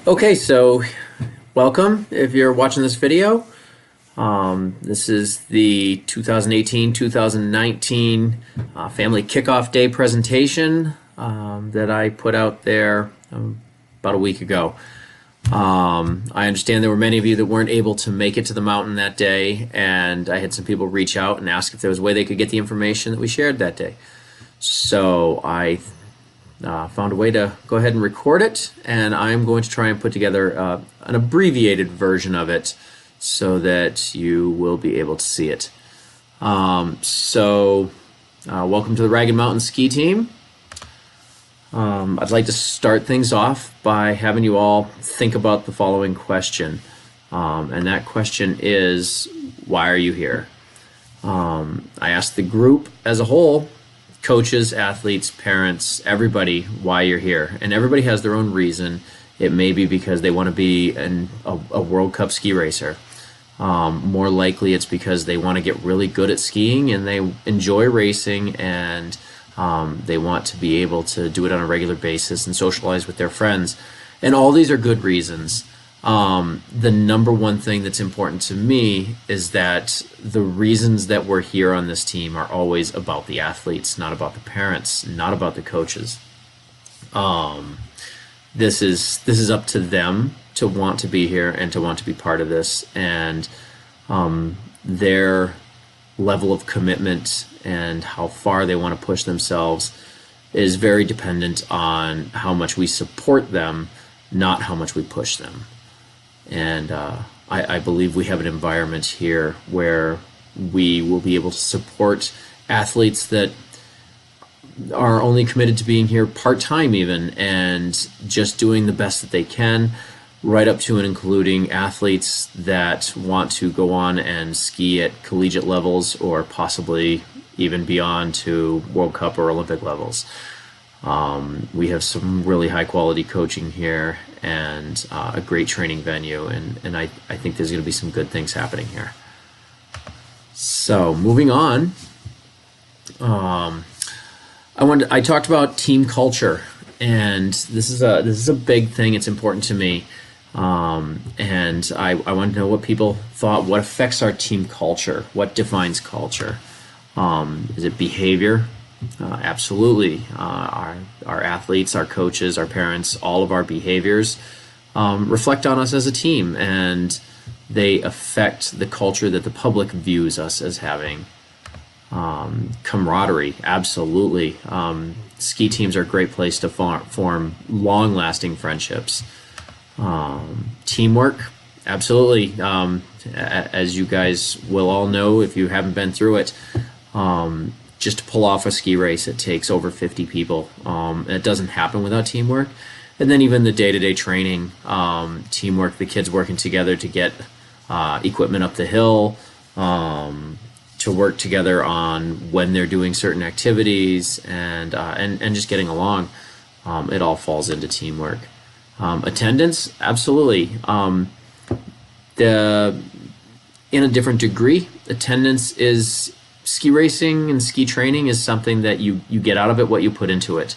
Okay, so welcome if you're watching this video. This is the 2018-2019 Family Kickoff Day presentation that I put out there about a week ago. I understand there were many of you that weren't able to make it to the mountain that day, and I had some people reach out and ask if there was a way they could get the information that we shared that day. So I found a way to go ahead and record it, and I'm going to try and put together an abbreviated version of it so that you will be able to see it. Welcome to the Ragged Mountain Ski Team. I'd like to start things off by having you all think about the following question, and that question is, why are you here? I asked the group as a whole, coaches, athletes, parents, everybody, why you're here. And everybody has their own reason. It may be because they want to be a World Cup ski racer. More likely it's because they want to get really good at skiing and they enjoy racing, and they want to be able to do it on a regular basis and socialize with their friends. And all these are good reasons. The number one thing that's important to me is that the reasons that we're here on this team are always about the athletes, not about the parents, not about the coaches. This is up to them to want to be here and to want to be part of this, and their level of commitment and how far they want to push themselves is very dependent on how much we support them, not how much we push them. And I believe we have an environment here where we will be able to support athletes that are only committed to being here part-time even, and just doing the best that they can, right up to and including athletes that want to go on and ski at collegiate levels or possibly even beyond to World Cup or Olympic levels. We have some really high quality coaching here and a great training venue, and I think there's going to be some good things happening here. So moving on, I talked about team culture, and this is a big thing. It's important to me, and I want to know what people thought. What affects our team culture? What defines culture? Is it behavior? Absolutely. Our athletes, our coaches, our parents, all of our behaviors reflect on us as a team, and they affect the culture that the public views us as having. Camaraderie, absolutely. Ski teams are a great place to form long-lasting friendships. Teamwork, absolutely. As you guys will all know if you haven't been through it, just to pull off a ski race, it takes over 50 people. It doesn't happen without teamwork. And then even the day-to-day training, teamwork, the kids working together to get equipment up the hill, to work together on when they're doing certain activities, and just getting along. It all falls into teamwork. Attendance, absolutely. In a different degree, attendance is ski racing and ski training is something that you get out of it what you put into it.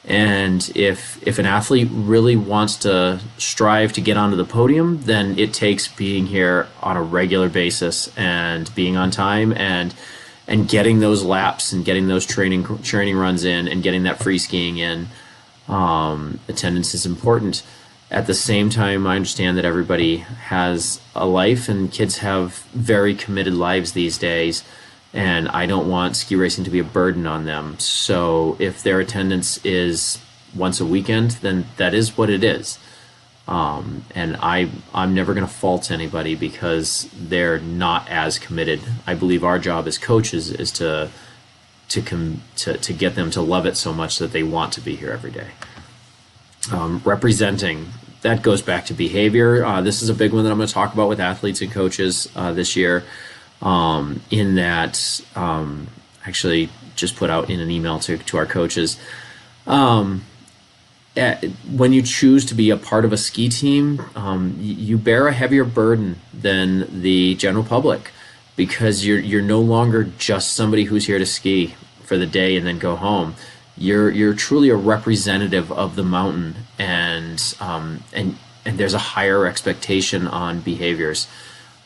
And if an athlete really wants to strive to get onto the podium, then it takes being here on a regular basis and being on time and getting those laps and getting those training runs in and getting that free skiing in. Attendance is important. At the same time, I understand that everybody has a life, and kids have very committed lives these days, and I don't want ski racing to be a burden on them. So if their attendance is once a weekend, then that is what it is. And I'm never going to fault anybody because they're not as committed. I believe our job as coaches is to get them to love it so much that they want to be here every day. Representing, that goes back to behavior. This is a big one that I'm going to talk about with athletes and coaches this year. In that, actually just put out in an email to our coaches, when you choose to be a part of a ski team, you bear a heavier burden than the general public, because you're no longer just somebody who's here to ski for the day and then go home. You're truly a representative of the mountain, and and there's a higher expectation on behaviors.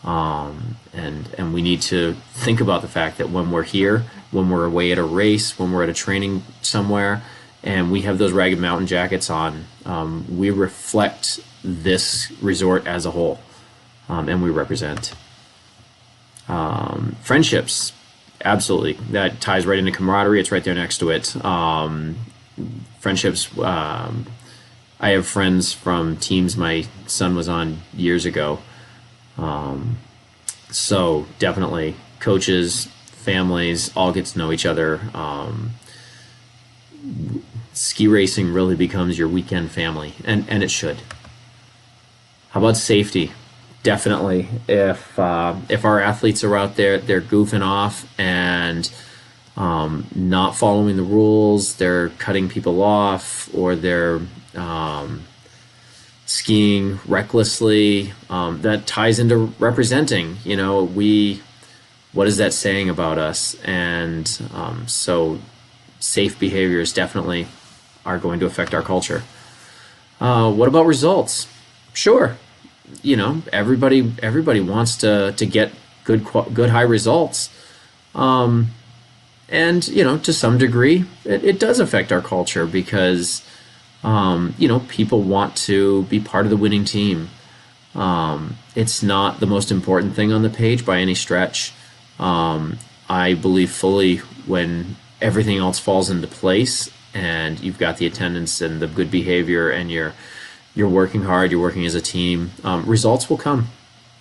And we need to think about the fact that when we're here, when we're away at a race, when we're at a training somewhere, and we have those Ragged Mountain jackets on, we reflect this resort as a whole, and we represent. Friendships, absolutely. That ties right into camaraderie. It's right there next to it. Friendships, I have friends from teams my son was on years ago. So definitely coaches, families, all get to know each other. Ski racing really becomes your weekend family, and it should. How about safety? Definitely. If our athletes are out there, they're goofing off and not following the rules, they're cutting people off, or they're skiing recklessly, that ties into representing. What is that saying about us? And so safe behaviors definitely are going to affect our culture. What about results? Sure, everybody wants to get good high results, and to some degree it does affect our culture because people want to be part of the winning team. It's not the most important thing on the page by any stretch. I believe fully when everything else falls into place and you've got the attendance and the good behavior and you're working hard, you're working as a team, results will come.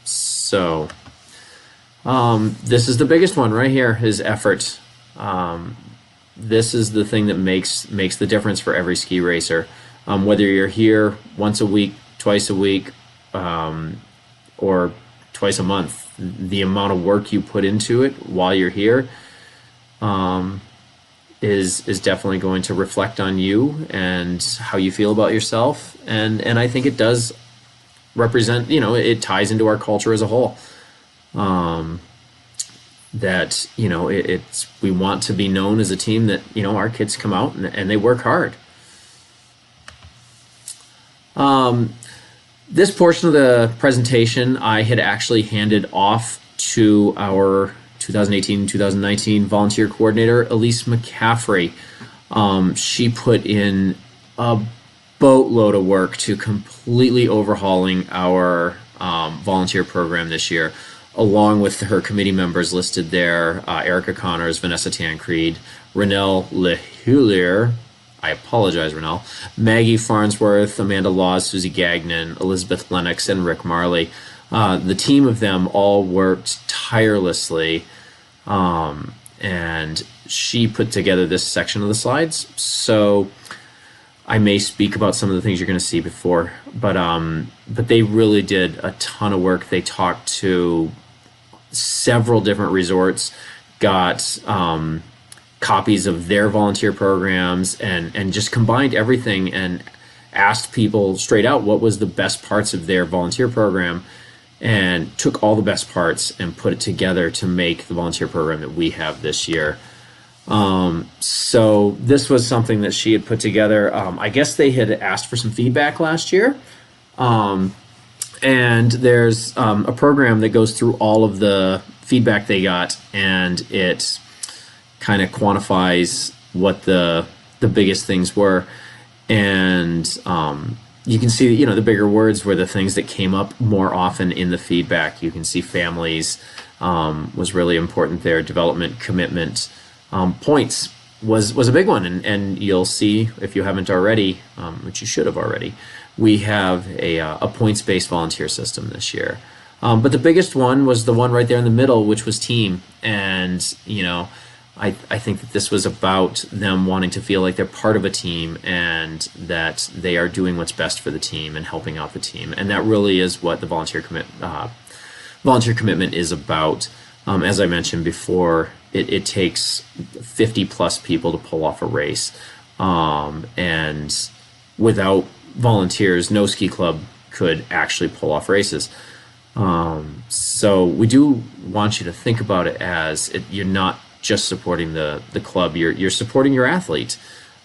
So this is the biggest one right here, is effort. This is the thing that makes the difference for every ski racer. Whether you're here once a week, twice a week, or twice a month, the amount of work you put into it while you're here is definitely going to reflect on you and how you feel about yourself. And I think it does represent, it ties into our culture as a whole. That we want to be known as a team that our kids come out and they work hard. This portion of the presentation I had actually handed off to our 2018-2019 volunteer coordinator, Elise McCaffrey. She put in a boatload of work to completely overhauling our volunteer program this year, along with her committee members listed there: Erica Connors, Vanessa Tancreed, Renelle LeHulier, I apologize, Renelle, Maggie Farnsworth, Amanda Laws, Susie Gagnon, Elizabeth Lennox, and Rick Marley. The team of them all worked tirelessly, and she put together this section of the slides. So I may speak about some of the things you're going to see before, but they really did a ton of work. They talked to several different resorts, got copies of their volunteer programs, and just combined everything and asked people straight out what was the best parts of their volunteer program, and took all the best parts and put it together to make the volunteer program that we have this year. So this was something that she had put together. I guess they had asked for some feedback last year. And there's a program that goes through all of the feedback they got, and it kind of quantifies what the biggest things were. And you can see that, the bigger words were the things that came up more often in the feedback. You can see families was really important there. Development, commitment, points was a big one. And you'll see, if you haven't already, which you should have already, we have a points-based volunteer system this year. But the biggest one was the one right there in the middle, which was team. And, I think that this was about them wanting to feel like they're part of a team and that they are doing what's best for the team and helping out the team. And that really is what the volunteer commitment is about. As I mentioned before, it takes 50 plus people to pull off a race. And without volunteers, no ski club could actually pull off races. So we do want you to think about it as you're not just supporting the club, you're supporting your athlete.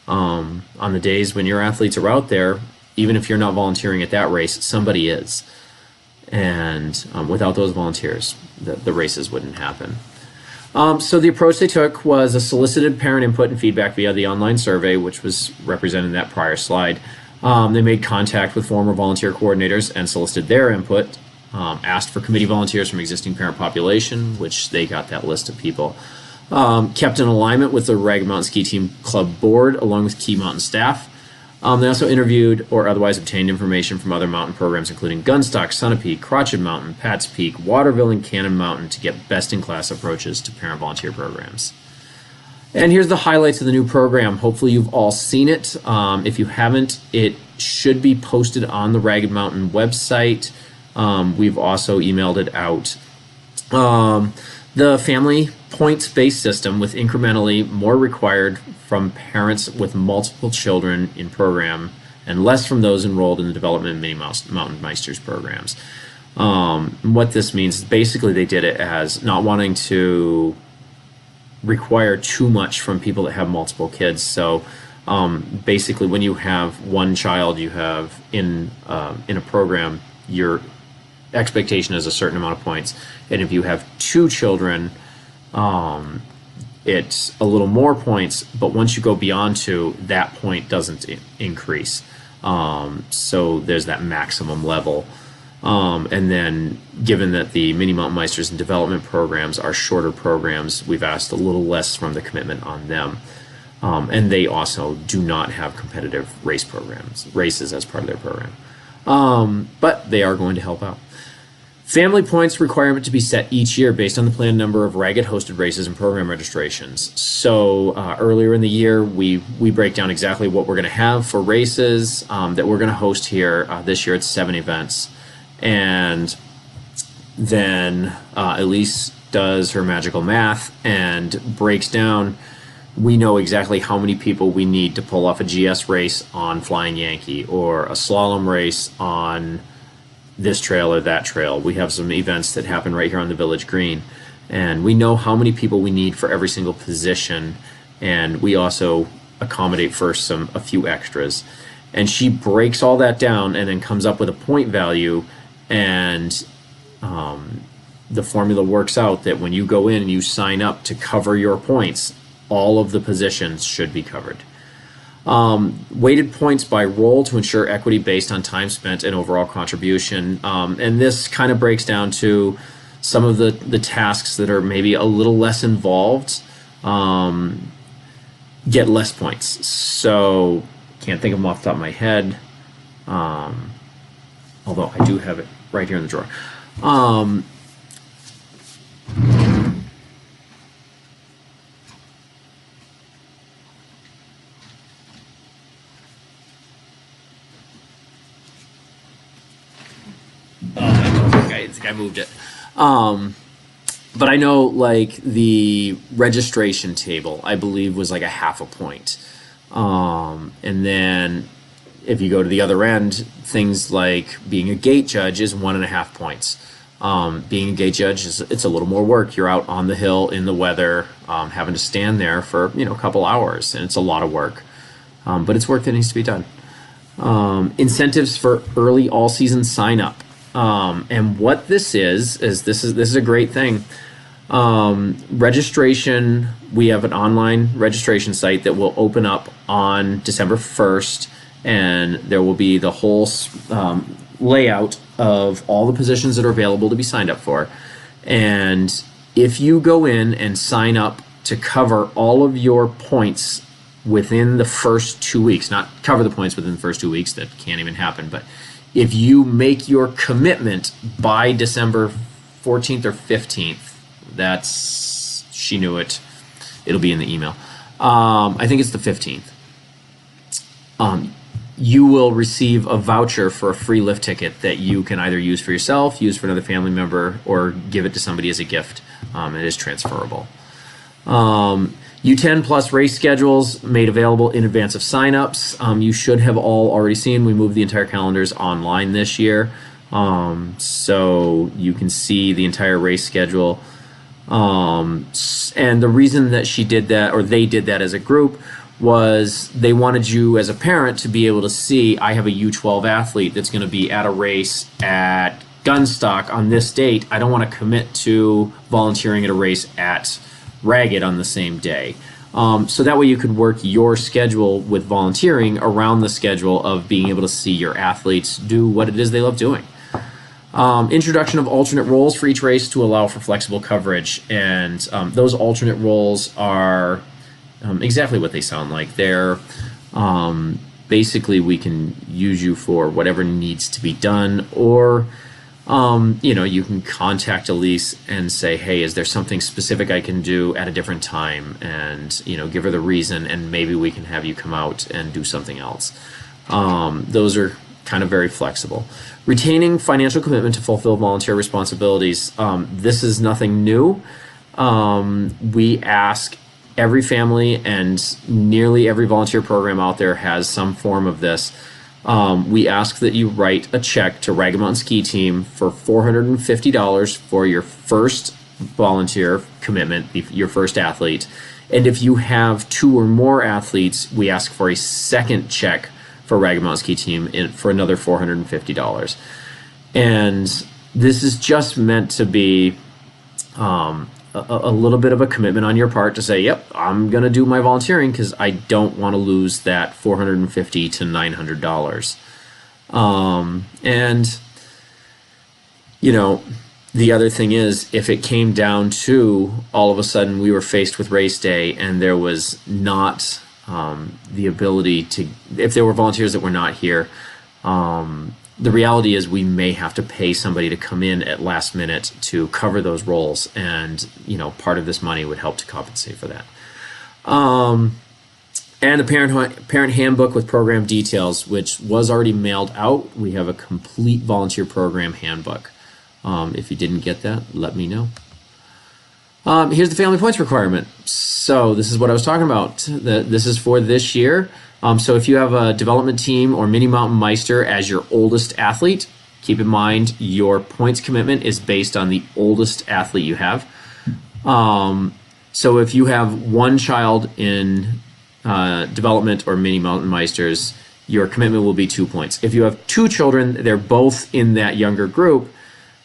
On the days when your athletes are out there, even if you're not volunteering at that race, somebody is. And without those volunteers, the races wouldn't happen. So the approach they took was a solicited parent input and feedback via the online survey, which was represented in that prior slide. They made contact with former volunteer coordinators and solicited their input, asked for committee volunteers from existing parent population, which they got that list of people. Kept in alignment with the Ragged Mountain Ski Team Club board, along with key mountain staff. They also interviewed or otherwise obtained information from other mountain programs, including Gunstock, Sunapee, Crotched Mountain, Pat's Peak, Waterville, and Cannon Mountain, to get best-in-class approaches to parent volunteer programs. And here's the highlights of the new program. Hopefully you've all seen it. If you haven't, it should be posted on the Ragged Mountain website. We've also emailed it out. The family points-based system with incrementally more required from parents with multiple children in program and less from those enrolled in the development of mini mountain meisters programs. What this means is basically they did it as not wanting to require too much from people that have multiple kids. So basically when you have one child you have in a program, your expectation is a certain amount of points, and if you have two children, it's a little more points, but once you go beyond two, that point doesn't increase. So there's that maximum level. And then given that the Mini Mountain Meisters and development programs are shorter programs, we've asked a little less from the commitment on them. And they also do not have competitive races as part of their program. But they are going to help out. Family points requirement to be set each year based on the planned number of Ragged hosted races and program registrations. So earlier in the year, we break down exactly what we're going to have for races that we're going to host here. This year it's 7 events. And then Elise does her magical math and breaks down. We know exactly how many people we need to pull off a GS race on Flying Yankee or a slalom race on this trail or that trail. We have some events that happen right here on the Village Green, and we know how many people we need for every single position, and we also accommodate for a few extras. And she breaks all that down and then comes up with a point value, and the formula works out that when you go in and you sign up to cover your points, all of the positions should be covered. Weighted points by role to ensure equity based on time spent and overall contribution. And this kind of breaks down to some of the tasks that are maybe a little less involved get less points. So can't think of them off the top of my head, although I do have it right here in the drawer. I think I moved it. But I know like the registration table, I believe, was like a half a point. And then if you go to the other end, things like being a gate judge is 1.5 points. Being a gate judge it's a little more work. You're out on the hill in the weather, having to stand there for a couple hours, and it's a lot of work. But it's work that needs to be done. Incentives for early all-season sign-up. And what this is this is a great thing. Registration, we have an online registration site that will open up on December 1st, and there will be the whole layout of all the positions that are available to be signed up for. And if you go in and sign up to cover all of your points within the first 2 weeks, not cover the points within the first 2 weeks, that can't even happen, but if you make your commitment by December 14th or 15th, she knew it, it'll be in the email. I think it's the 15th. You will receive a voucher for a free lift ticket that you can either use for yourself, use for another family member, or give it to somebody as a gift. It is transferable. U10 plus race schedules made available in advance of signups. You should have all already seen. We moved the entire calendars online this year, so you can see the entire race schedule. And the reason that she did that, or they did that as a group, was they wanted you as a parent to be able to see, I have a U12 athlete that's going to be at a race at Gunstock on this date. I don't want to commit to volunteering at a race at Ragged on the same day. So that way you could work your schedule with volunteering around the schedule of being able to see your athletes do what it is they love doing. Introduction of alternate roles for each race to allow for flexible coverage. And those alternate roles are exactly what they sound like. They're basically, we can use you for whatever needs to be done, or you can contact Elise and say, hey, is there something specific I can do at a different time? And, give her the reason, and maybe we can have you come out and do something else. Those are kind of very flexible. Retaining financial commitment to fulfill volunteer responsibilities. This is nothing new. We ask every family, and nearly every volunteer program out there has some form of this. We ask that you write a check to Ragged Mountain Ski Team for $450 for your first volunteer commitment, your first athlete. And if you have 2 or more athletes, we ask for a second check for Ragged Mountain Ski Team for another $450. And this is just meant to be a little bit of a commitment on your part to say, yep, I'm going to do my volunteering because I don't want to lose that $450 to $900. And, the other thing is, if it came down to all of a sudden we were faced with race day and there was not the ability to, if there were volunteers that were not here, the reality is we may have to pay somebody to come in at last minute to cover those roles, and part of this money would help to compensate for that. And the parent handbook with program details, which was already mailed out. We have a complete volunteer program handbook. If you didn't get that, let me know. Here's the family points requirement. So this is what I was talking about. This is for this year. So if you have a development team or Mini Mountain Meister as your oldest athlete, keep in mind your points commitment is based on the oldest athlete you have. So if you have one child in development or Mini Mountain Meisters, your commitment will be 2 points. If you have 2 children, they're both in that younger group,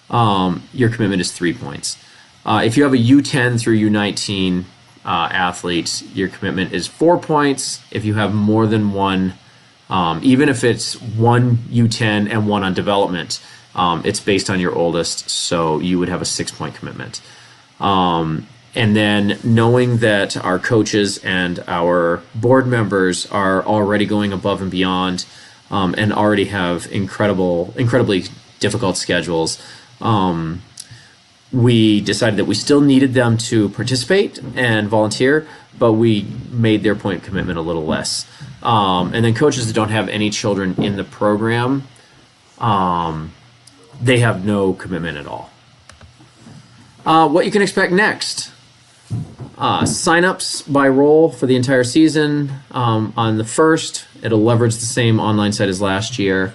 your commitment is 3 points. If you have a U10 through U19 athlete, your commitment is 4 points. If you have more than one, even if it's one U10 and one on development, it's based on your oldest, so you would have a 6-point commitment. And then knowing that our coaches and our board members are already going above and beyond, and already have incredibly difficult schedules, we decided that we still needed them to participate and volunteer, but we made their point commitment a little less. And then coaches that don't have any children in the program, they have no commitment at all. What you can expect next. Sign-ups by role for the entire season. On the 1st, it'll leverage the same online site as last year.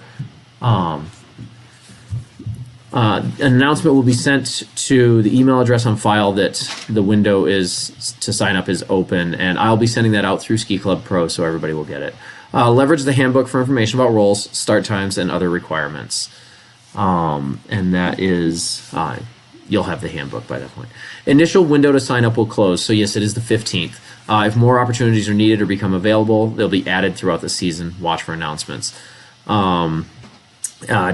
An announcement will be sent to the email address on file that the window is to sign up is open, and I'll be sending that out through Ski Club Pro so everybody will get it. Leverage the handbook for information about roles, start times, and other requirements. And that is, you'll have the handbook by that point. Initial window to sign up will close, so yes, it is the 15th. If more opportunities are needed or become available, they'll be added throughout the season. Watch for announcements.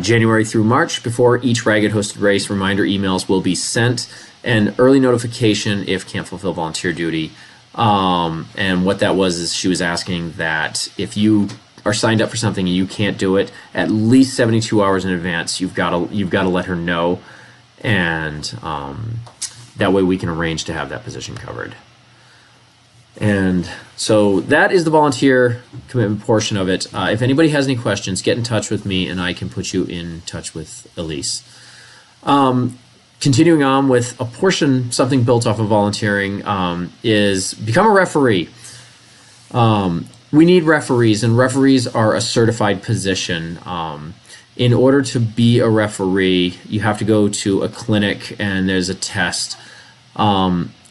January through March, before each Ragged hosted race, reminder emails will be sent, and early notification if can't fulfill volunteer duty. And what that was is she was asking that if you are signed up for something and you can't do it, at least 72 hours in advance, you've got to let her know, and that way we can arrange to have that position covered. And so that is the volunteer commitment portion of it. If anybody has any questions, get in touch with me and I can put you in touch with Elise. Continuing on with a portion, something built off of volunteering, is become a referee. We need referees, and referees are a certified position. In order to be a referee, you have to go to a clinic and there's a test.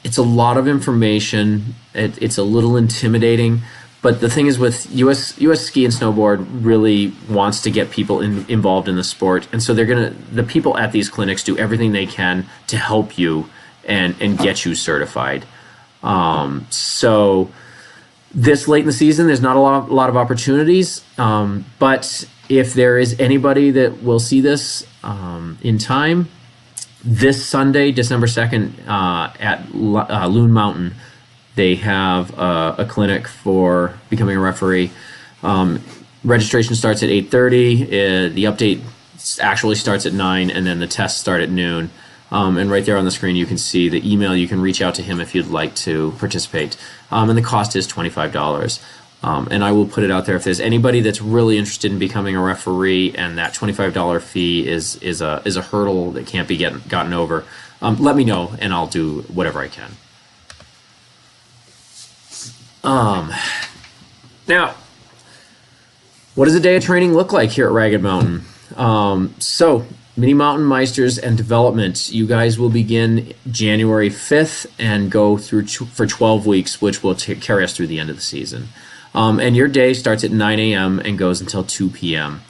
It's a lot of information. It's a little intimidating, But the thing is, with US Ski and Snowboard really wants to get people involved in the sport, and so the people at these clinics do everything they can to help you and get you certified. So this late in the season, there's not a lot of opportunities, but if there is anybody that will see this in time, this Sunday, December 2nd, at Loon Mountain, they have a clinic for becoming a referee. Registration starts at 8:30. The update actually starts at 9, and then the tests start at noon. And right there on the screen, you can see the email. You can reach out to him if you'd like to participate. And the cost is $25. And I will put it out there. If there's anybody that's really interested in becoming a referee, and that $25 fee is a hurdle that can't be gotten over, let me know, and I'll do whatever I can. Now, what does a day of training look like here at Ragged Mountain? So, Mini Mountain Meisters and Development, you guys will begin January 5th and go through for 12 weeks, which will carry us through the end of the season. And your day starts at 9 a.m. and goes until 2 p.m.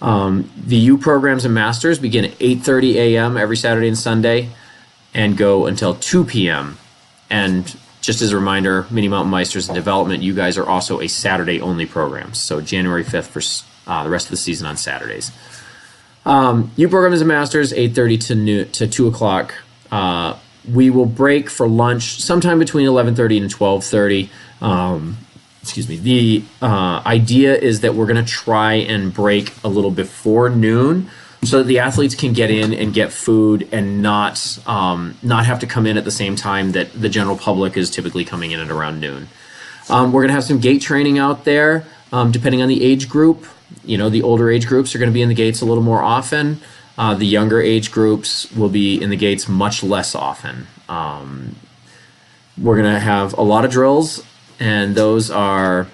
The U programs and Masters begin at 8:30 a.m. every Saturday and Sunday and go until 2 p.m. And just as a reminder, Mini Mountain Meisters and Development, you guys are also a Saturday-only program. So January 5th for the rest of the season on Saturdays. U programs and Masters, 8:30 to 2 o'clock. We will break for lunch sometime between 11:30 and 12:30. Excuse me. The idea is that we're going to try and break a little before noon, so that the athletes can get in and get food and not have to come in at the same time that the general public is typically coming in at around noon. We're going to have some gate training out there, depending on the age group. You know, the older age groups are going to be in the gates a little more often. The younger age groups will be in the gates much less often. We're going to have a lot of drills, and those are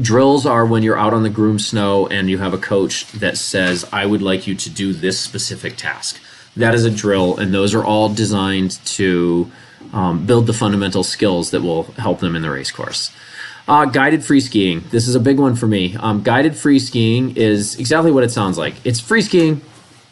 drills are when you're out on the groomed snow and you have a coach that says, I would like you to do this specific task. That is a drill, and those are all designed to build the fundamental skills that will help them in the race course. Guided free skiing. This is a big one for me. Guided free skiing is exactly what it sounds like. It's free skiing,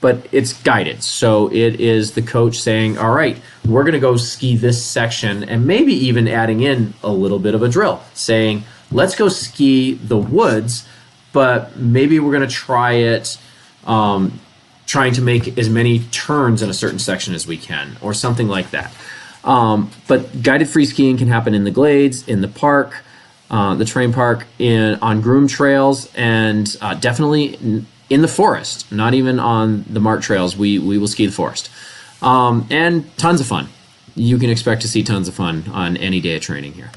but it's guided. So it is the coach saying, all right, we're going to go ski this section, and maybe even adding in a little bit of a drill, saying, let's go ski the woods, but maybe we're going to try it trying to make as many turns in a certain section as we can, or something like that. But guided free skiing can happen in the glades, in the park, the terrain park, on groomed trails, and definitely in the forest, not even on the marked trails. We will ski the forest. And tons of fun. You can expect to see tons of fun on any day of training here.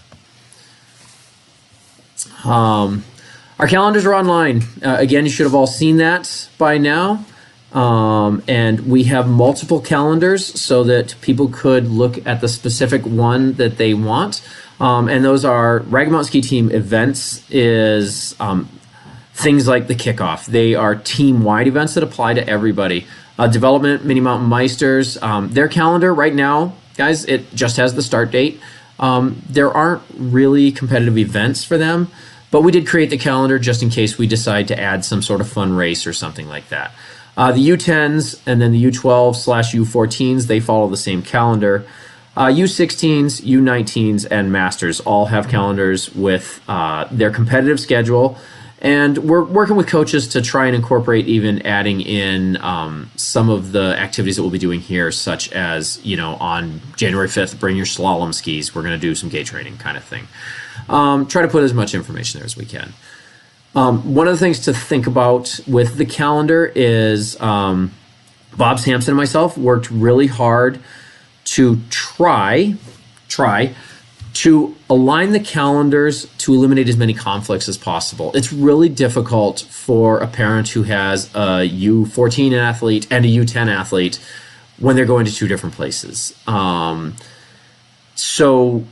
Our calendars are online. Again, you should have all seen that by now. And we have multiple calendars so that people could look at the specific one that they want. And those are Ragged Mountain Ski Team events is things like the kickoff. They are team-wide events that apply to everybody. Development, Mini Mountain Meisters, their calendar right now, guys, it just has the start date. There aren't really competitive events for them, but we did create the calendar just in case we decide to add some sort of fun race or something like that. The U10s and then the U12/U14s, they follow the same calendar. U16s, U19s, and Masters all have calendars with their competitive schedule. And we're working with coaches to try and incorporate even adding in some of the activities that we'll be doing here, such as, you know, on January 5th, bring your slalom skis. We're going to do some gate training kind of thing. Try to put as much information there as we can. One of the things to think about with the calendar is Bob Sampson and myself worked really hard to try to align the calendars to eliminate as many conflicts as possible. It's really difficult for a parent who has a U14 athlete and a U10 athlete when they're going to two different places. So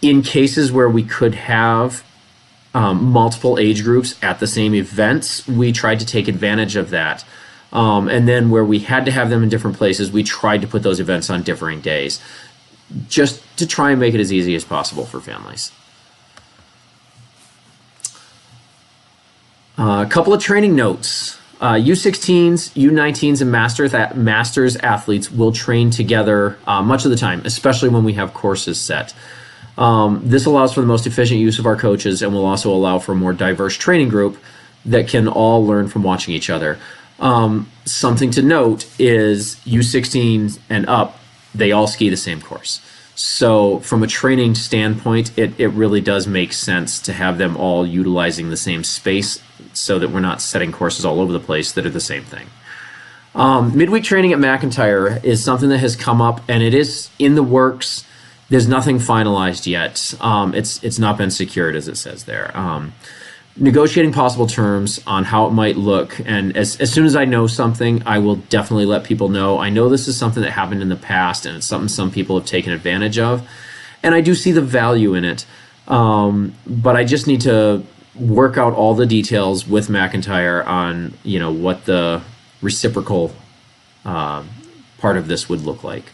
in cases where we could have multiple age groups at the same events, we tried to take advantage of that. And then where we had to have them in different places, we tried to put those events on differing days, just to try and make it as easy as possible for families. A couple of training notes. U16s, U19s, and Masters athletes will train together much of the time, especially when we have courses set. This allows for the most efficient use of our coaches and will also allow for a more diverse training group that can all learn from watching each other. Something to note is U16 and up, they all ski the same course. So from a training standpoint, it really does make sense to have them all utilizing the same space so that we're not setting courses all over the place that are the same thing. Midweek training at McIntyre is something that has come up, and it is in the works. There's nothing finalized yet. It's not been secured, as it says there. Negotiating possible terms on how it might look, and as soon as I know something, I will definitely let people know. I know this is something that happened in the past, and it's something some people have taken advantage of, and I do see the value in it, but I just need to work out all the details with McIntyre on what the reciprocal part of this would look like.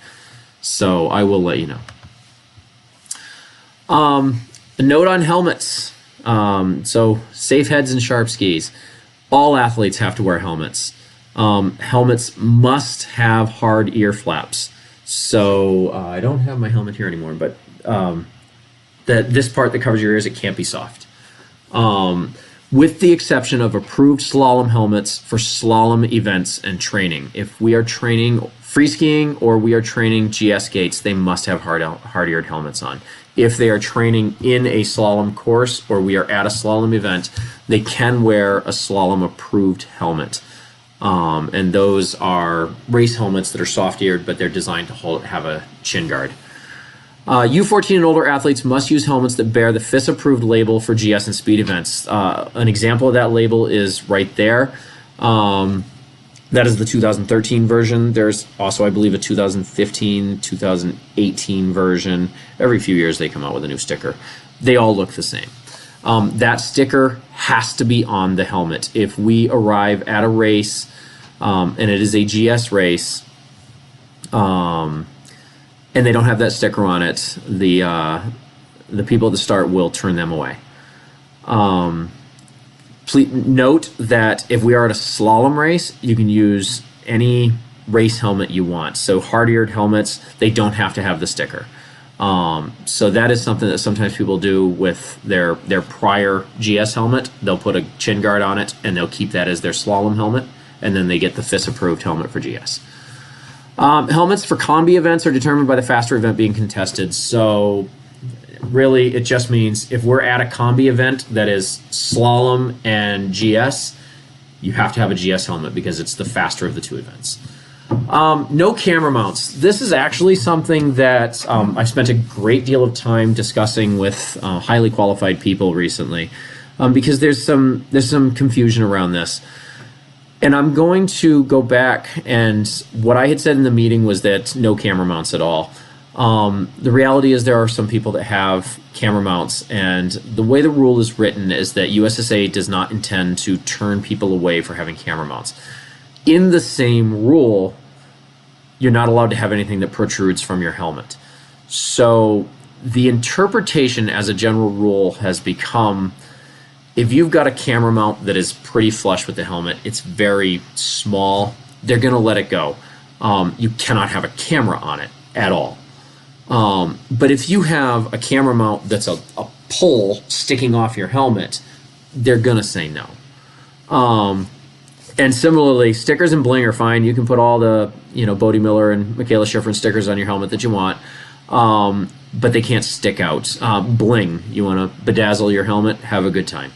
So I will let you know. A note on helmets. So safe heads and sharp skis. All athletes have to wear helmets. Helmets must have hard ear flaps. So I don't have my helmet here anymore, but this part that covers your ears, it can't be soft. With the exception of approved slalom helmets for slalom events and training. If we are training free skiing or we are training GS gates, they must have hard-eared helmets on. If they are training in a slalom course or we are at a slalom event, they can wear a slalom-approved helmet. And those are race helmets that are soft-eared, but they're designed to have a chin guard. U14 and older athletes must use helmets that bear the FIS-approved label for GS and speed events. An example of that label is right there. That is the 2013 version. There's also, I believe, a 2015, 2018 version. Every few years they come out with a new sticker. They all look the same. That sticker has to be on the helmet. If we arrive at a race, and it is a GS race, and they don't have that sticker on it, the people at the start will turn them away. Please note that if we are at a slalom race, you can use any race helmet you want. So hard-eared helmets, they don't have to have the sticker. So that is something that sometimes people do with their prior GS helmet. They'll put a chin guard on it, and they'll keep that as their slalom helmet, and then they get the FIS-approved helmet for GS. Helmets for combi events are determined by the faster event being contested. So really, it just means if we're at a combi event that is slalom and GS, you have to have a GS helmet because it's the faster of the two events. No camera mounts. This is actually something that I spent a great deal of time discussing with highly qualified people recently because there's some confusion around this. And I'm going to go back, and what I had said in the meeting was that no camera mounts at all. The reality is there are some people that have camera mounts, and the way the rule is written is that USSA does not intend to turn people away for having camera mounts. In the same rule, you're not allowed to have anything that protrudes from your helmet. So the interpretation as a general rule has become, if you've got a camera mount that is pretty flush with the helmet, it's very small, they're going to let it go. You cannot have a camera on it at all. But if you have a camera mount that's a pole sticking off your helmet, they're going to say no. And similarly, stickers and bling are fine. You can put all the, Bodie Miller and Michaela Schifrin stickers on your helmet that you want, but they can't stick out. Bling, you want to bedazzle your helmet, have a good time.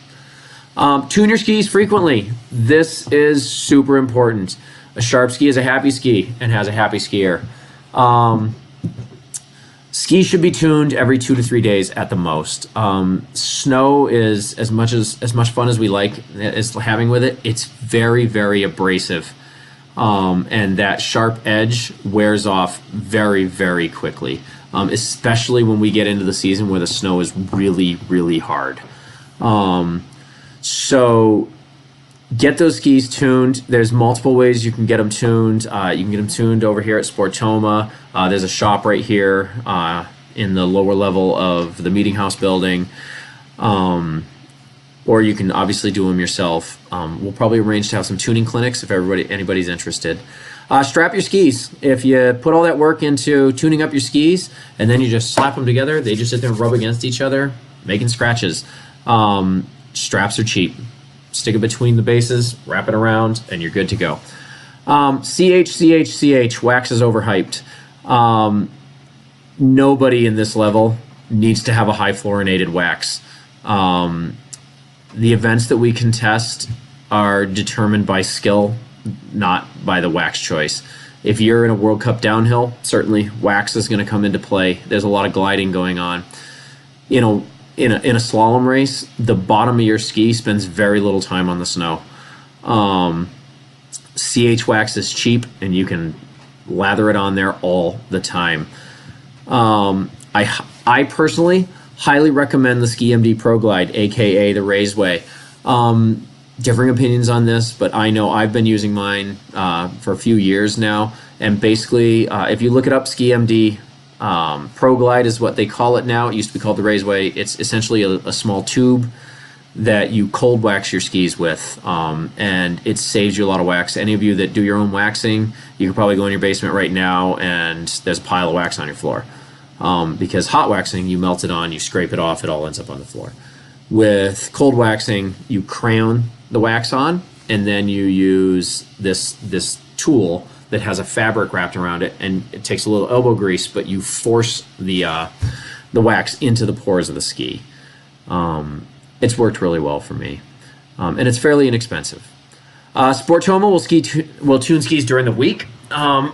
Tune your skis frequently. This is super important. A sharp ski is a happy ski and has a happy skier. Skis should be tuned every 2 to 3 days at the most. Snow is as much fun as we like as having with it. It's very, very abrasive, and that sharp edge wears off very, very quickly, especially when we get into the season where the snow is really, really hard. So get those skis tuned. There's multiple ways you can get them tuned. You can get them tuned over here at Sportoma. There's a shop right here in the lower level of the meeting house building. or you can obviously do them yourself. We'll probably arrange to have some tuning clinics if anybody's interested. Strap your skis. If you put all that work into tuning up your skis and then you just slap them together, they just sit there and rub against each other, making scratches. Straps are cheap. Stick it between the bases, wrap it around, and you're good to go. CH, wax is overhyped. Nobody in this level needs to have a high fluorinated wax. The events that we contest are determined by skill, not by the wax choice. If you're in a World Cup downhill, certainly wax is going to come into play. There's a lot of gliding going on. In a slalom race, the bottom of your ski spends very little time on the snow. CH wax is cheap, and you can lather it on there all the time. I personally highly recommend the SkiMD Pro Glide, aka the Raiseway. Differing opinions on this, but I know I've been using mine for a few years now. And basically, if you look it up, SkiMD Pro Glide is what they call it now. It used to be called the Raiseway. It's essentially a small tube that you cold wax your skis with, and it saves you a lot of wax. Any of you that do your own waxing, you can probably go in your basement right now and there's a pile of wax on your floor. Because hot waxing, you melt it on, you scrape it off, it all ends up on the floor. With cold waxing, you crayon the wax on, and then you use this tool that has a fabric wrapped around it, and it takes a little elbow grease, but you force the wax into the pores of the ski. It's worked really well for me, and it's fairly inexpensive. Sportoma will tune skis during the week,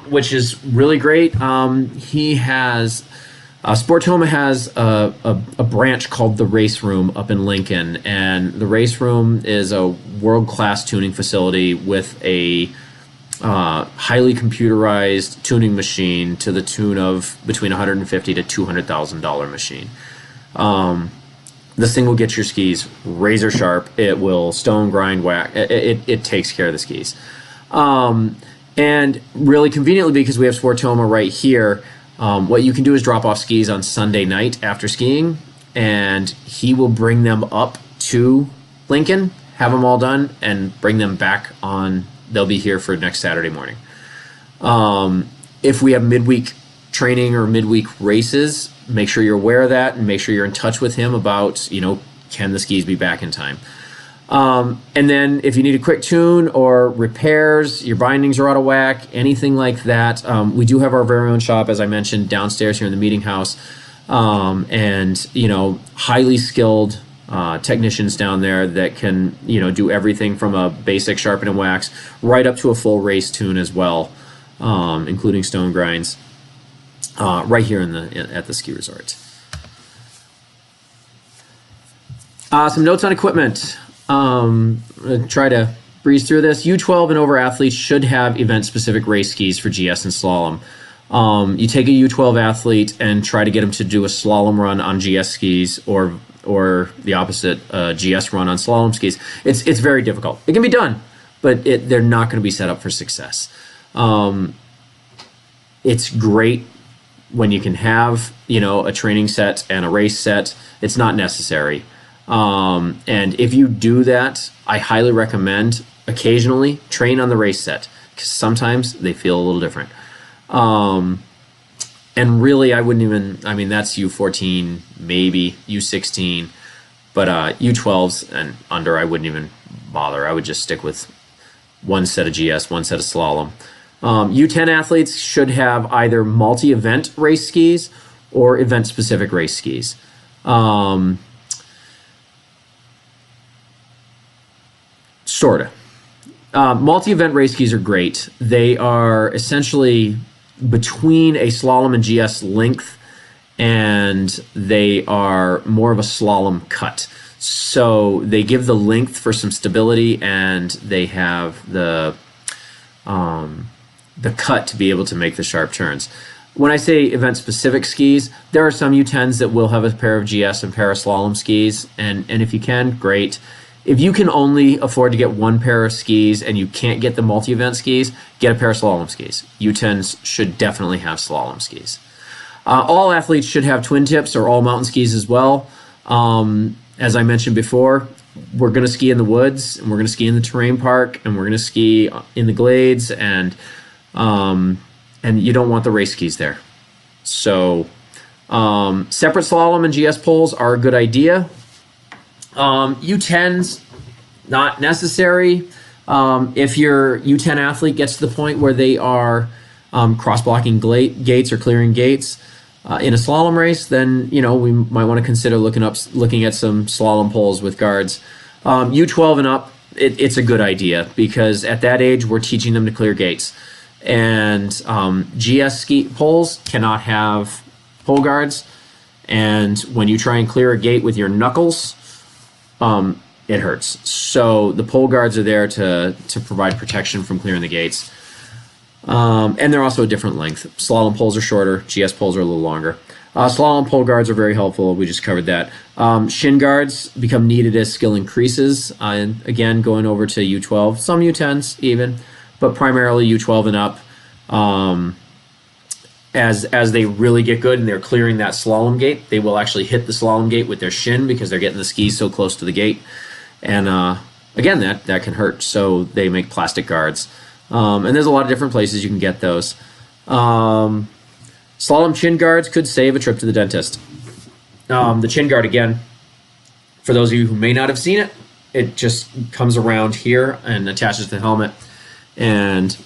which is really great. Sportoma has a branch called the Race Room up in Lincoln, and the Race Room is a world-class tuning facility with a highly computerized tuning machine to the tune of between $150,000 to $200,000 machine. This thing will get your skis razor sharp. It will stone grind wax. It takes care of the skis. And really conveniently, because we have Sportoma right here, what you can do is drop off skis on Sunday night after skiing, and he will bring them up to Lincoln, have them all done, and bring them back on. They'll be here for next Saturday morning. If we have midweek training or midweek races, make sure you're aware of that and make sure you're in touch with him about, can the skis be back in time? And then if you need a quick tune or repairs, your bindings are out of whack, anything like that, we do have our very own shop, as I mentioned, downstairs here in the meeting house, and highly skilled technicians down there that can do everything from a basic sharpen and wax right up to a full race tune as well, including stone grinds, right here at the ski resort. Some notes on equipment. Try to breeze through this. U12 and over athletes should have event-specific race skis for GS and slalom. You take a U12 athlete and try to get them to do a slalom run on GS skis or the opposite, GS run on slalom skis. It's very difficult. It can be done, but they're not going to be set up for success. It's great when you can have a training set and a race set. It's not necessary. And if you do that, I highly recommend occasionally train on the race set, because sometimes they feel a little different. And really, I wouldn't even, that's U14, maybe U16, but U12s and under, I wouldn't even bother. I would just stick with one set of GS, one set of slalom. U10 athletes should have either multi-event race skis or event-specific race skis. Sorta. Multi-event race skis are great. They are essentially between a slalom and GS length, and they are more of a slalom cut. So they give the length for some stability, and they have the cut to be able to make the sharp turns. When I say event-specific skis, there are some U10s that will have a pair of GS and pair of slalom skis, and if you can, great. If you can only afford to get one pair of skis and you can't get the multi-event skis, get a pair of slalom skis. U10s should definitely have slalom skis. All athletes should have twin tips or all mountain skis as well. As I mentioned before, we're going to ski in the woods, and we're going to ski in the terrain park, and we're going to ski in the glades, and you don't want the race skis there. So separate slalom and GS poles are a good idea. U10s, not necessary. If your U10 athlete gets to the point where they are cross-blocking gates or clearing gates in a slalom race, then we might want to consider looking at some slalom poles with guards. U12 and up, it's a good idea, because at that age we're teaching them to clear gates, and GS ski poles cannot have pole guards, and when you try and clear a gate with your knuckles, it hurts. So the pole guards are there to provide protection from clearing the gates. And they're also a different length. Slalom poles are shorter, GS poles are a little longer. Slalom pole guards are very helpful. We just covered that. Shin guards become needed as skill increases. And again, going over to U12, some U10s even, but primarily U12 and up. As they really get good and they're clearing that slalom gate, they will actually hit the slalom gate with their shin because they're getting the skis so close to the gate. And again, that can hurt. So they make plastic guards. And there's a lot of different places you can get those. Slalom chin guards could save a trip to the dentist. The chin guard, again, for those of you who may not have seen it, it just comes around here and attaches to the helmet. And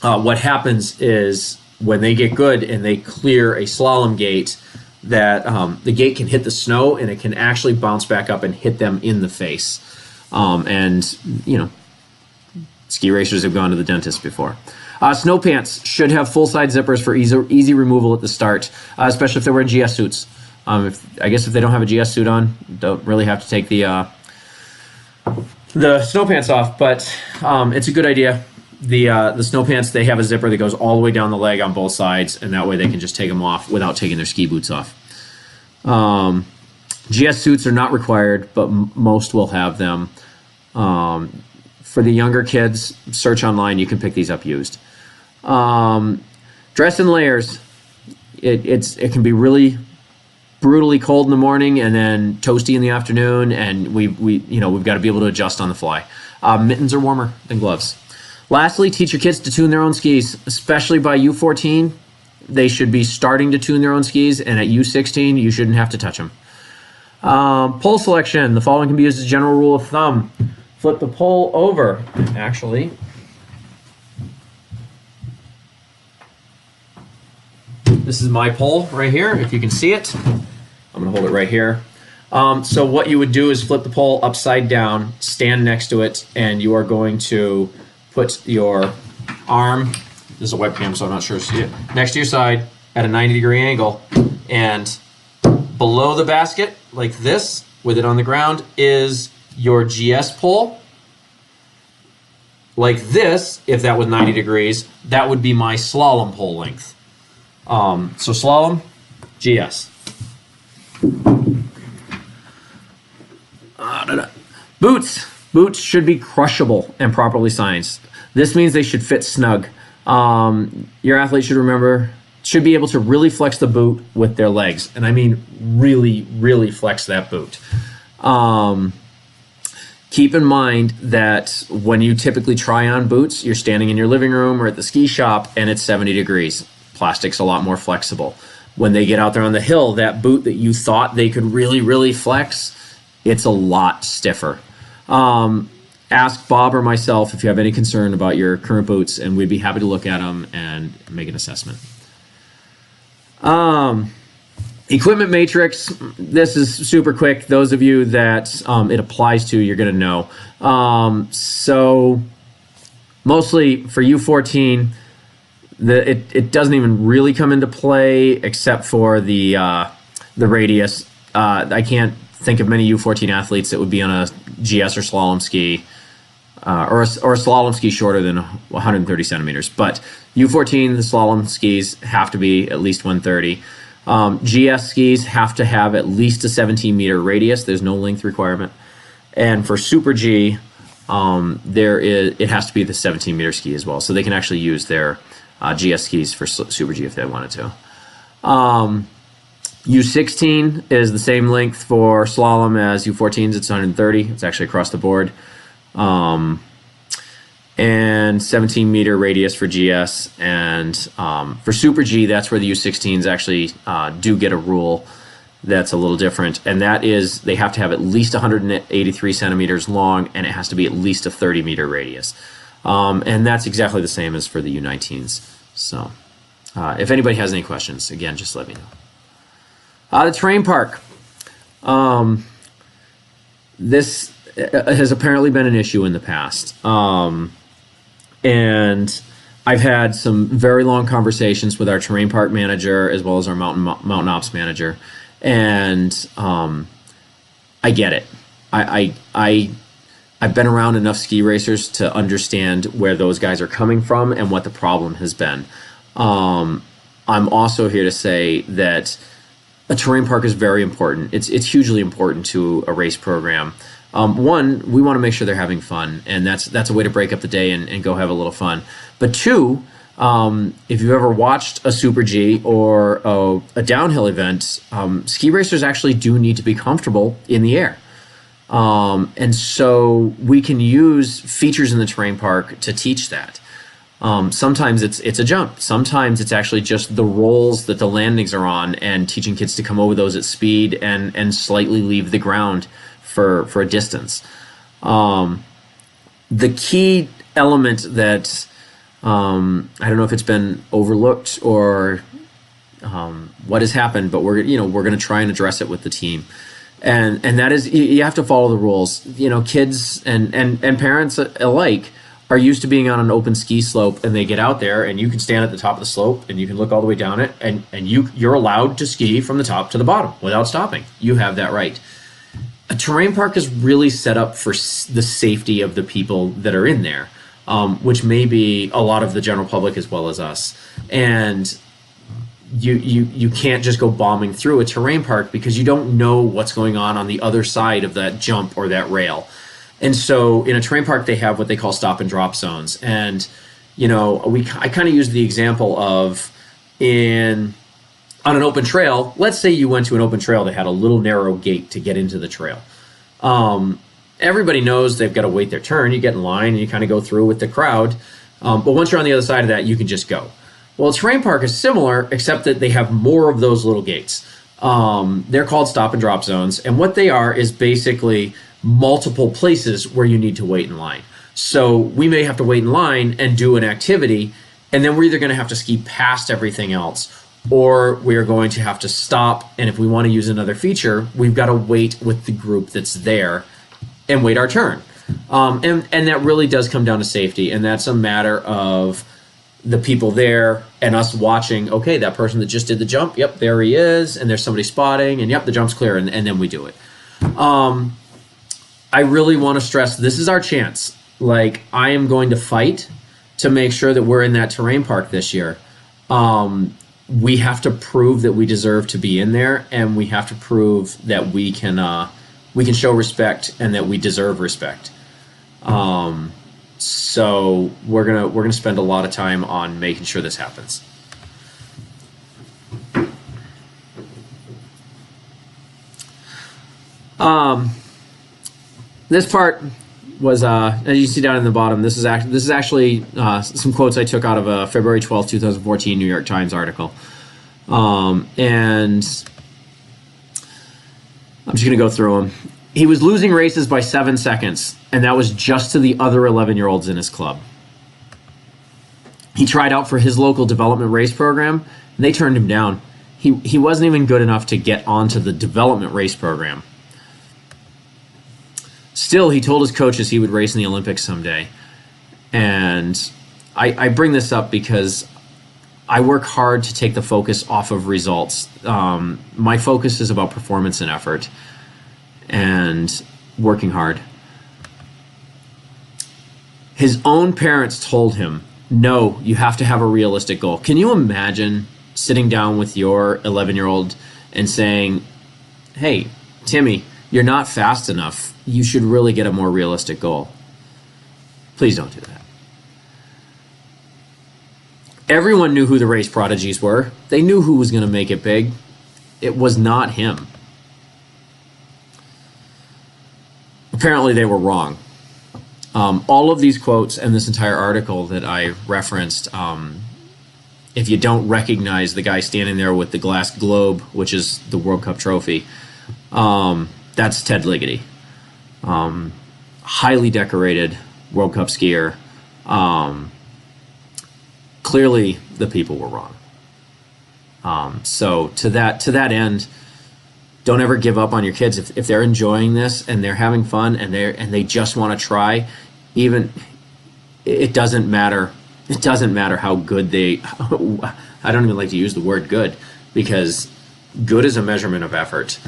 what happens is when they get good and they clear a slalom gate, that the gate can hit the snow and it can actually bounce back up and hit them in the face. And ski racers have gone to the dentist before. Snow pants should have full-side zippers for easy removal at the start, especially if they're wearing GS suits. I guess if they don't have a GS suit on, don't really have to take the snow pants off, but it's a good idea. The snow pants, they have a zipper that goes all the way down the leg on both sides, and that way they can just take them off without taking their ski boots off. GS suits are not required, but most will have them. For the younger kids, search online. You can pick these up used. Dress in layers. It can be really brutally cold in the morning and then toasty in the afternoon, and we've got to be able to adjust on the fly. Mittens are warmer than gloves. Lastly, teach your kids to tune their own skis, especially by U14. They should be starting to tune their own skis, and at U16, you shouldn't have to touch them. Pole selection. The following can be used as a general rule of thumb. Flip the pole over, actually. This is my pole right here, if you can see it. I'm going to hold it right here. So what you would do is flip the pole upside down, stand next to it, and you are going to put your arm, this is a webcam so I'm not sure to see it, next to your side at a 90-degree angle, and below the basket, like this, with it on the ground, is your GS pole. Like this, if that was 90 degrees, that would be my slalom pole length. So slalom, GS. Boots. Boots should be crushable and properly sized. This means they should fit snug. Your athlete should be able to really flex the boot with their legs. And I mean really, really flex that boot. Keep in mind that when you typically try on boots, you're standing in your living room or at the ski shop and it's 70 degrees. Plastic's a lot more flexible. When they get out there on the hill, that boot that you thought they could really, really flex, it's a lot stiffer. Ask Bob or myself if you have any concern about your current boots, and we'd be happy to look at them and make an assessment. Equipment matrix, this is super quick. Those of you that it applies to, you're going to know. So mostly for U14, it doesn't even really come into play except for the radius. I can't think of many U14 athletes that would be on a GS or slalom ski, or a slalom ski shorter than 130 centimeters. But U14, the slalom skis have to be at least 130. GS skis have to have at least a 17-meter radius. There's no length requirement. And for Super G, it has to be the 17-meter ski as well. So they can actually use their GS skis for Super G if they wanted to. U16 is the same length for slalom as U14's. It's 130. It's actually across the board. And 17-meter radius for GS. And for Super G, that's where the U16s actually do get a rule that's a little different. And that is they have to have at least 183 centimeters long, and it has to be at least a 30-meter radius. And that's exactly the same as for the U19s. So if anybody has any questions, again, just let me know. The terrain park. This has apparently been an issue in the past. And I've had some very long conversations with our terrain park manager as well as our mountain ops manager, and I get it. I've been around enough ski racers to understand where those guys are coming from and what the problem has been. I'm also here to say that a terrain park is very important. It's hugely important to a race program. One, we want to make sure they're having fun, and that's a way to break up the day and go have a little fun. But two, if you've ever watched a Super G or a downhill event, ski racers actually do need to be comfortable in the air. And so we can use features in the terrain park to teach that. Sometimes it's a jump. Sometimes it's actually just the rolls that the landings are on and teaching kids to come over those at speed and slightly leave the ground for a distance. The key element that I don't know if it's been overlooked or what has happened, but we're going to try and address it with the team, and that is you have to follow the rules. Kids and parents alike are used to being on an open ski slope, and they get out there, and you can stand at the top of the slope, and you can look all the way down it, and you're allowed to ski from the top to the bottom without stopping. You have that right. A terrain park is really set up for the safety of the people that are in there, which may be a lot of the general public as well as us. And you can't just go bombing through a terrain park because you don't know what's going on the other side of that jump or that rail. And so in a terrain park, they have what they call stop and drop zones. And, I kind of use the example of on an open trail, let's say you went to an open trail that had a little narrow gate to get into the trail. Everybody knows they've got to wait their turn. You get in line and you kind of go through with the crowd. But once you're on the other side of that, you can just go. Well, a terrain park is similar, except that they have more of those little gates. They're called stop and drop zones. And what they are is basically multiple places where you need to wait in line. So we may have to wait in line and do an activity, and then we're either going to have to ski past everything else, or we're going to have to stop, and if we want to use another feature, we've got to wait with the group that's there and wait our turn. And that really does come down to safety, and that's a matter of the people there and us watching, okay, that person that just did the jump, yep, there he is, and there's somebody spotting, and yep, the jump's clear, and then we do it. I really want to stress, this is our chance. Like, I am going to fight to make sure that we're in that terrain park this year. We have to prove that we deserve to be in there, and we have to prove that we can show respect and that we deserve respect. So we're gonna spend a lot of time on making sure this happens. This part was, as you see down in the bottom, this is actually some quotes I took out of a February 12th, 2014 New York Times article. And I'm just going to go through them. He was losing races by 7 seconds, and that was just to the other 11-year-olds in his club. He tried out for his local development race program, and they turned him down. He wasn't even good enough to get onto the development race program. Still, he told his coaches he would race in the Olympics someday. And I bring this up because I work hard to take the focus off of results. My focus is about performance and effort and working hard. His own parents told him, no, you have to have a realistic goal. Can you imagine sitting down with your 11-year-old and saying, hey, Timmy, you're not fast enough. You should really get a more realistic goal. Please don't do that. Everyone knew who the race prodigies were. They knew who was going to make it big. It was not him. Apparently they were wrong. All of these quotes and this entire article that I referenced, if you don't recognize the guy standing there with the glass globe, which is the World Cup trophy, that's Ted Ligety. Highly decorated World Cup skier. Clearly the people were wrong. So to that end, don't ever give up on your kids. If they're enjoying this and they're having fun and they just want to try, even it doesn't matter. It doesn't matter how good they. I don't even like to use the word good, because good is a measurement of effort.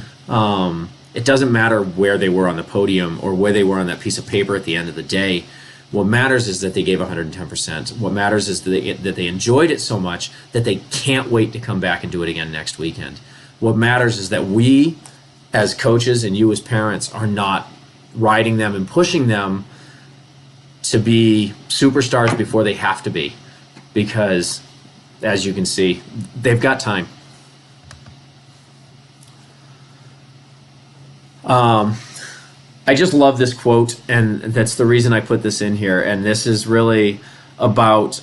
It doesn't matter where they were on the podium or where they were on that piece of paper at the end of the day. What matters is that they gave 110%. What matters is that they enjoyed it so much that they can't wait to come back and do it again next weekend. What matters is that we, as coaches, and you as parents, are not riding them and pushing them to be superstars before they have to be. Because, as you can see, they've got time. I just love this quote, and that's the reason I put this in here. And this is really about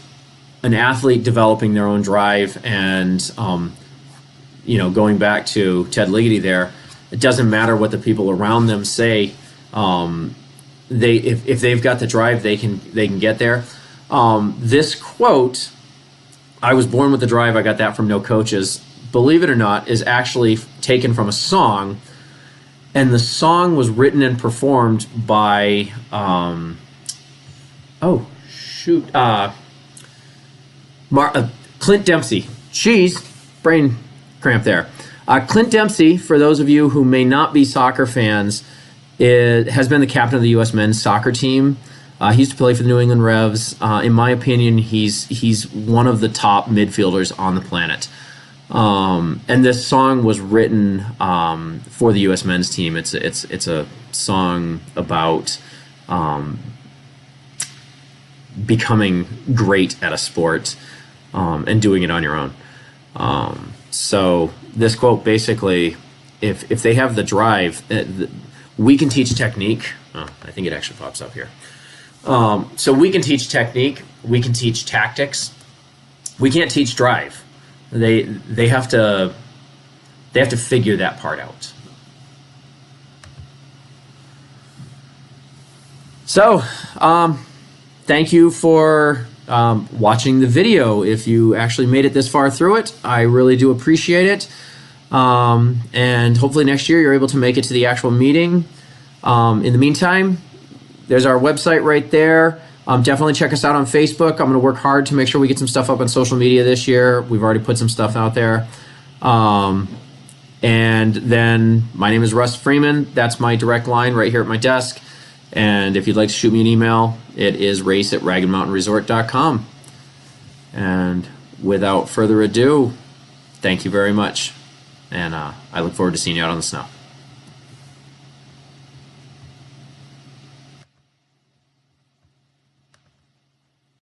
an athlete developing their own drive, and going back to Ted Ligety there, it doesn't matter what the people around them say. If they've got the drive, they can get there. This quote, "I was born with the drive, I got that from no coaches," believe it or not, is actually taken from a song. And the song was written and performed by, Clint Dempsey. Jeez, brain cramp there. Clint Dempsey, for those of you who may not be soccer fans, has been the captain of the U.S. men's soccer team. He used to play for the New England Revs. In my opinion, he's one of the top midfielders on the planet. And this song was written for the U.S. men's team. It's a song about becoming great at a sport and doing it on your own. So this quote basically, if they have the drive, we can teach technique. Oh, I think it actually pops up here. So we can teach technique. We can teach tactics. We can't teach drive. They have to figure that part out. So thank you for watching the video. If you actually made it this far through it, I really do appreciate it. And hopefully next year you're able to make it to the actual meeting. In the meantime, there's our website right there. Definitely check us out on Facebook. I'm going to work hard to make sure we get some stuff up on social media this year. We've already put some stuff out there. And then my name is Russ Freeman. That's my direct line right here at my desk. And if you'd like to shoot me an email, it is race@raggedmountainresort.com. And without further ado, thank you very much. And I look forward to seeing you out on the snow.